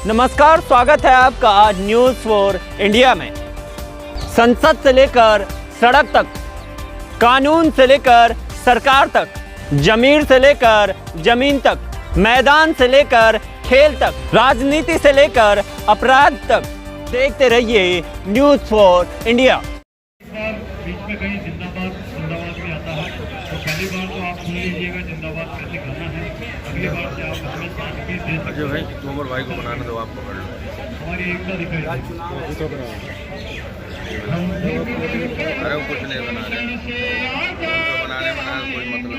नमस्कार, स्वागत है आपका आज न्यूज़ फॉर इंडिया में। संसद से लेकर सड़क तक, कानून से लेकर सरकार तक, जमीर से लेकर जमीन तक, मैदान से लेकर खेल तक, राजनीति से लेकर अपराध तक, देखते रहिए न्यूज़ फॉर इंडिया। बीच में कहीं जिंदाबाद जिंदाबाद भी आता है, तो पहली बार तो आप सुन लीजिएगा जिंदाबाद कैसे गाना है, अगली बार से आप उसमें साथ भी दे सकते जो भाई उमर भाई को बनाने दो, आप पकड़ लो। हमारी एकता दिखाई। अरे वो कुछ नहीं बना रहे, उनको बनाने कोई मतलब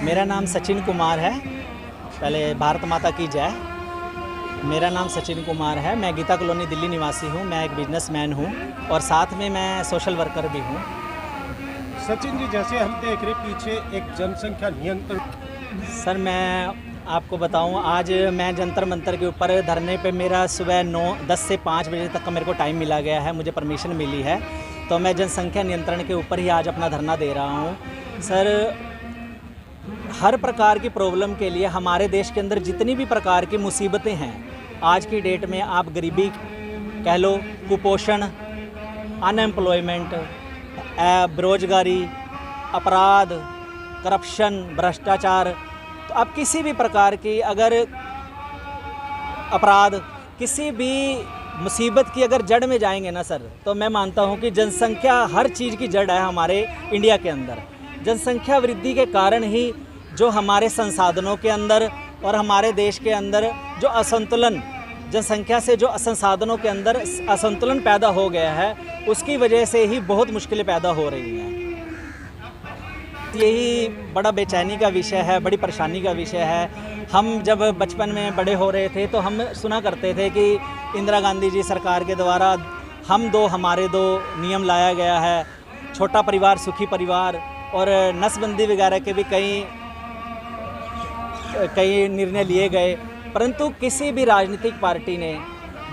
मेरा नाम सचिन कुमार है। पहले भारत माता की जय। मेरा नाम सचिन कुमार है। मैं गीता कॉलोनी दिल्ली निवासी हूँ। मैं एक बिजनेसमैन हूँ और साथ में मैं सोशल वर्कर भी हूँ। सचिन जी, जैसे हम देख रहे पीछे एक जनसंख्या नियंत्रण। सर मैं आपको बताऊं, आज मैं जंतर मंतर के ऊपर धरने पे मेरा सुबह 10 से 5 बजे तक का मेरे को टाइम मिला गया है, मुझे परमिशन मिली है, तो मैं जनसंख्या नियंत्रण के ऊपर ही आज अपना धरना दे रहा हूं। सर हर प्रकार की प्रॉब्लम के लिए हमारे देश के अंदर जितनी भी प्रकार की मुसीबतें हैं आज की डेट में, आप गरीबी कह लो, कुपोषण, अनएम्प्लॉयमेंट, बेरोजगारी, अपराध, करप्शन, भ्रष्टाचार, तो आप किसी भी प्रकार की अगर अपराध, किसी भी मुसीबत की अगर जड़ में जाएंगे ना सर, तो मैं मानता हूं कि जनसंख्या हर चीज़ की जड़ है हमारे इंडिया के अंदर। जनसंख्या वृद्धि के कारण ही जो हमारे संसाधनों के अंदर और हमारे देश के अंदर जो असंतुलन, जनसंख्या से जो संसाधनों के अंदर असंतुलन पैदा हो गया है, उसकी वजह से ही बहुत मुश्किलें पैदा हो रही हैं। यही बड़ा बेचैनी का विषय है, बड़ी परेशानी का विषय है। हम जब बचपन में बड़े हो रहे थे तो हम सुना करते थे कि इंदिरा गांधी जी सरकार के द्वारा हम दो हमारे दो नियम लाया गया है, छोटा परिवार सुखी परिवार, और नसबंदी वगैरह के भी कई निर्णय लिए गए, परंतु किसी भी राजनीतिक पार्टी ने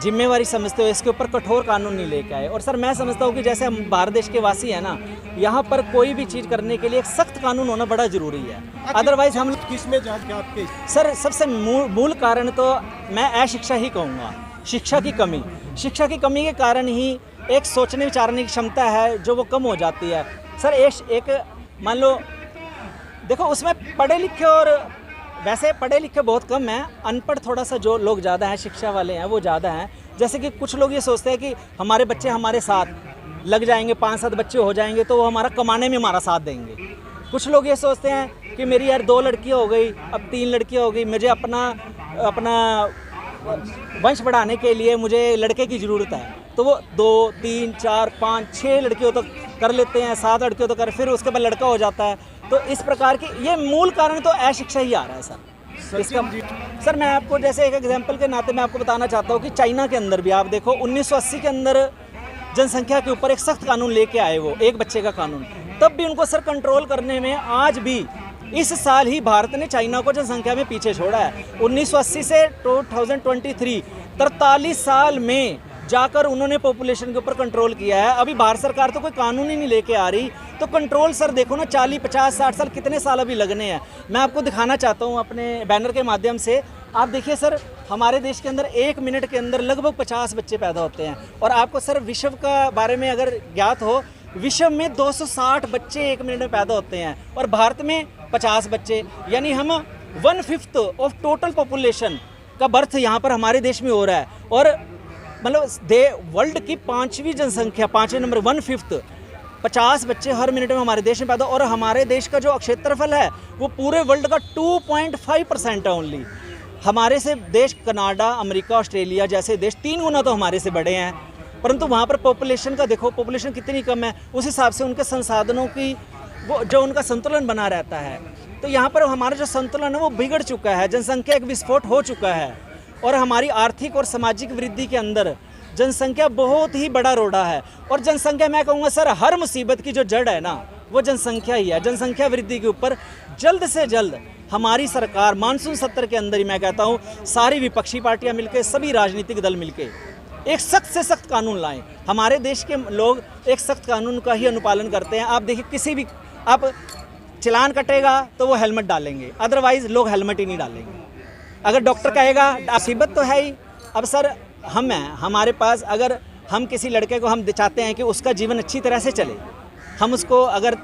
जिम्मेवारी समझते हुए इसके ऊपर कठोर कानून नहीं लेके आए। और सर मैं समझता हूँ कि जैसे हम भारत देश के वासी हैं ना, यहाँ पर कोई भी चीज़ करने के लिए एक सख्त कानून होना बड़ा ज़रूरी है, अदरवाइज हम किस में जांच के आपके? सर सबसे मूल कारण तो मैं अशिक्षा ही कहूँगा। शिक्षा की कमी, शिक्षा की कमी के कारण ही एक सोचने विचारने की क्षमता है जो वो कम हो जाती है। सर एक मान लो, देखो उसमें पढ़े लिखे और वैसे पढ़े लिखे बहुत कम हैं, अनपढ़ थोड़ा सा जो लोग ज़्यादा हैं, शिक्षा वाले हैं वो ज़्यादा हैं। जैसे कि कुछ लोग ये सोचते हैं कि हमारे बच्चे हमारे साथ लग जाएंगे, 5-7 बच्चे हो जाएंगे तो वो हमारा कमाने में हमारा साथ देंगे। कुछ लोग ये सोचते हैं कि मेरी यार 2 लड़कियाँ हो गई, अब 3 लड़कियाँ हो गई, मुझे अपना वंश बढ़ाने के लिए मुझे लड़के की ज़रूरत है, तो वो 2, 3, 4, 5, 6 लड़कियों तक कर लेते हैं, 7 लड़कियों तक कर, फिर उसके बाद लड़का हो जाता है। तो इस प्रकार की ये मूल कारण तो अशिक्षा ही आ रहा है सर इसका। सर मैं आपको जैसे एक एग्जांपल के नाते मैं आपको बताना चाहता हूँ कि चाइना के अंदर भी आप देखो 1980 के अंदर जनसंख्या के ऊपर एक सख्त कानून लेके आए, वो एक बच्चे का कानून, तब भी उनको सर कंट्रोल करने में आज भी इस साल ही भारत ने चाइना को जनसंख्या में पीछे छोड़ा है। 1980 से 2023 43 साल में जाकर उन्होंने पॉपुलेशन के ऊपर कंट्रोल किया है। अभी भारत सरकार तो कोई कानून ही नहीं लेके आ रही, तो कंट्रोल सर देखो ना 40, 50, 60 साल कितने साल अभी लगने हैं। मैं आपको दिखाना चाहता हूँ अपने बैनर के माध्यम से। आप देखिए सर, हमारे देश के अंदर 1 मिनट के अंदर लगभग 50 बच्चे पैदा होते हैं। और आपको सर विश्व का बारे में अगर ज्ञात हो, विश्व में 260 बच्चे 1 मिनट में पैदा होते हैं और भारत में 50 बच्चे, यानी हम 1/5 ऑफ टोटल पॉपुलेशन का बर्थ यहाँ पर हमारे देश में हो रहा है। और मतलब वर्ल्ड की 5वीं जनसंख्या, 5वें नंबर, 1/5 50 बच्चे हर मिनट में हमारे देश में पैदा। और हमारे देश का जो क्षेत्रफल है वो पूरे वर्ल्ड का 2.5% है ओनली। हमारे से देश कनाडा, अमेरिका, ऑस्ट्रेलिया जैसे देश 3 गुना तो हमारे से बड़े हैं, परंतु वहाँ पर पॉपुलेशन का देखो, पॉपुलेशन कितनी कम है, उस हिसाब से उनके संसाधनों की वो जो उनका संतुलन बना रहता है। तो यहाँ पर हमारा जो संतुलन है वो बिगड़ चुका है, जनसंख्या एक विस्फोट हो चुका है और हमारी आर्थिक और सामाजिक वृद्धि के अंदर जनसंख्या बहुत ही बड़ा रोड़ा है। और जनसंख्या मैं कहूँगा सर हर मुसीबत की जो जड़ है ना वो जनसंख्या ही है। जनसंख्या वृद्धि के ऊपर जल्द से जल्द हमारी सरकार मानसून सत्र के अंदर ही मैं कहता हूँ सारी विपक्षी पार्टियां मिलकर, सभी राजनीतिक दल मिलकर एक सख्त से सख्त कानून लाएं। हमारे देश के लोग एक सख्त कानून का ही अनुपालन करते हैं। आप देखिए किसी भी आप चालान कटेगा तो वो हेलमेट डालेंगे, अदरवाइज लोग हेलमेट ही नहीं डालेंगे। अगर डॉक्टर कहेगा मुसीबत तो है ही। अब सर हम हैं, हमारे पास अगर हम किसी लड़के को हम चाहते हैं कि उसका जीवन अच्छी तरह से चले, हम उसको अगर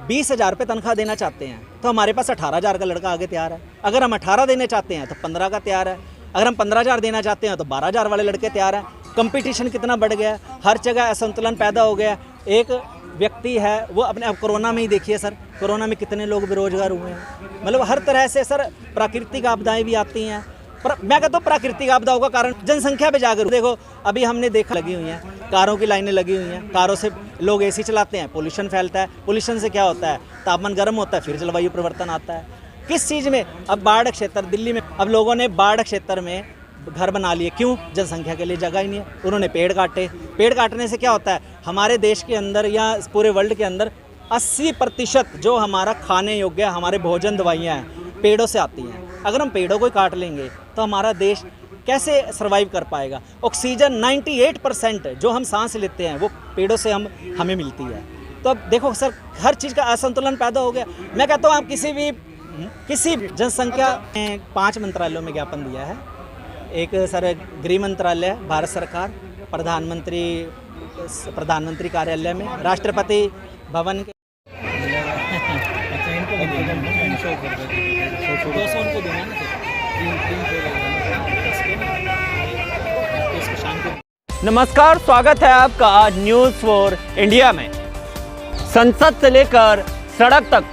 20,000 रुपये तनख्वाह देना चाहते हैं तो हमारे पास 18,000 का लड़का आगे तैयार है। अगर हम 18 देने चाहते हैं तो 15 का तैयार है। अगर हम 15,000 देना चाहते हैं तो 12,000 वाले लड़के तैयार हैं। कंपटीशन कितना बढ़ गया है, हर जगह असंतुलन पैदा हो गया। एक व्यक्ति है वो अपने, अब कोरोना में ही देखिए सर, कोरोना में कितने लोग बेरोजगार हुए हैं। मतलब हर तरह से सर प्राकृतिक आपदाएं भी आती हैं। पर मैं कहता हूँ प्राकृतिक आपदाओं का कारण जनसंख्या पे जाकर देखो, अभी हमने देखा लगी हुई हैं, कारों की लाइनें लगी हुई हैं, कारों से लोग एसी चलाते हैं, पोल्यूशन फैलता है। पोल्यूशन से क्या होता है, तापमान गर्म होता है, फिर जलवायु परिवर्तन आता है। किस चीज़ में, अब बाढ़ क्षेत्र दिल्ली में, अब लोगों ने बाढ़ क्षेत्र में घर बना लिए, क्यों? जनसंख्या के लिए जगह ही नहीं है, उन्होंने पेड़ काटे। पेड़ काटने से क्या होता है, हमारे देश के अंदर या पूरे वर्ल्ड के अंदर 80% जो हमारा खाने योग्य हमारे भोजन दवाइयाँ हैं पेड़ों से आती हैं। अगर हम पेड़ों को काट लेंगे तो हमारा देश कैसे सर्वाइव कर पाएगा? ऑक्सीजन 98% जो हम सांस लेते हैं वो पेड़ों से हमें मिलती है। तो अब देखो सर, हर चीज़ का असंतुलन पैदा हो गया। मैं कहता हूँ आप किसी जनसंख्या ने 5 मंत्रालयों में ज्ञापन दिया है। एक सर गृह मंत्रालय, भारत सरकार, प्रधानमंत्री कार्यालय में, राष्ट्रपति भवन के नमस्कार, स्वागत है आपका न्यूज़ फॉर इंडिया में। संसद से लेकर सड़क तक,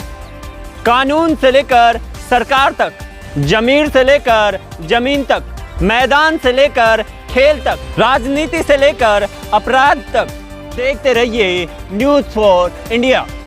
कानून से लेकर सरकार तक, जमीर से लेकर जमीन तक, मैदान से लेकर खेल तक, राजनीति से लेकर अपराध तक, देखते रहिए न्यूज़ फॉर इंडिया।